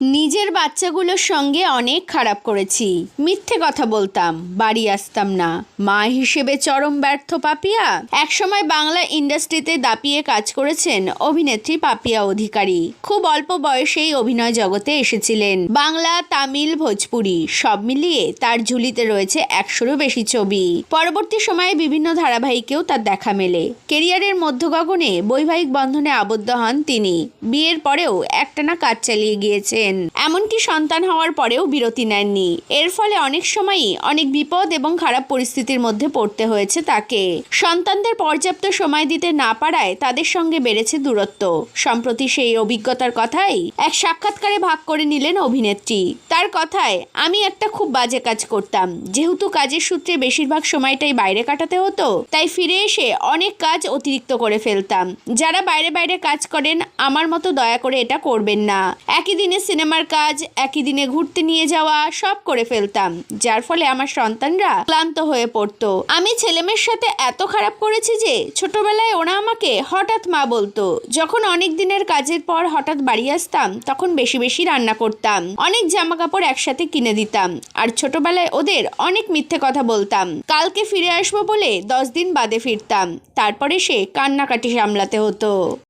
নিজের বাচ্চাগুলোর সঙ্গে অনেক খারাপ করেছি। মিথ্যে কথা বলতাম, বাড়ি আসতাম না। মা হিসেবে চরম ব্যর্থ পাপিয়া। একসময় বাংলা ইন্ডাস্ট্রিতে দাপিয়ে কাজ করেছেন অভিনেত্রী পাপিয়া অধিকারী। খুব অল্প বয়সেই অভিনয় জগতে এসেছিলেন। বাংলা, তামিল, ভোজপুরি সব মিলিয়ে তার ঝুলিতে রয়েছে 100-রও বেশি ছবি। পরবর্তী সময়ে বিভিন্ন ধারাবাহিকেও তার দেখা মেলে। কেরিয়ারের মধ্যগগনে বৈবাহিক বন্ধনে আবদ্ধ হন তিনি। বিয়ের পরেও একটানা কাজ চালিয়ে গিয়েছেন, এমনকি সন্তান হওয়ার পরেও বিরতি নেননি। এর ফলে অনেক সময়ই অনেক বিপদ এবং খারাপ পরিস্থিতির মধ্যে পড়তে হয়েছে তাকে। সন্তানদের পর্যাপ্ত সময় দিতে না পারায় তাদের সঙ্গে বেড়েছে দূরত্ব। সম্প্রতি সেই অভিজ্ঞতার কথাই এক সাক্ষাৎকারে ভাগ করে নিলেন অভিনেত্রী। তার কথায়, আমি একটা খুব বাজে কাজ করতাম। যেহেতু কাজের সূত্রে বেশিরভাগ সময়টাই বাইরে কাটাতে হতো, তাই ফিরে এসে অনেক কাজ অতিরিক্ত করে ফেলতাম। যারা বাইরে বাইরে কাজ করেন, আমার মতো দয়া করে এটা করবেন না। একই দিনে সিনেমার কাজ, একই দিনে ঘুরতে নিয়ে যাওয়া সব করে ফেলতাম, যার ফলে আমার সন্তানরা ক্লান্ত হয়ে পড়তো। আমি ছেলেমেয়ের সাথে এত খারাপ করেছি যে ছোটবেলায় ওরা আমাকে হঠাৎ মা বলতো। যখন অনেক দিনের কাজের পর হঠাৎ বাড়ি আসতাম, তখন বেশি বেশি রান্না করতাম, অনেক জামা কাপড় একসাথে কিনে দিতাম, আর ছোটবেলায় ওদের অনেক মিথ্যে কথা বলতাম। কালকে ফিরে আসবো বলে 10 দিন বাদে ফিরতাম, তারপরে সে কান্নাকাটি সামলাতে হতো।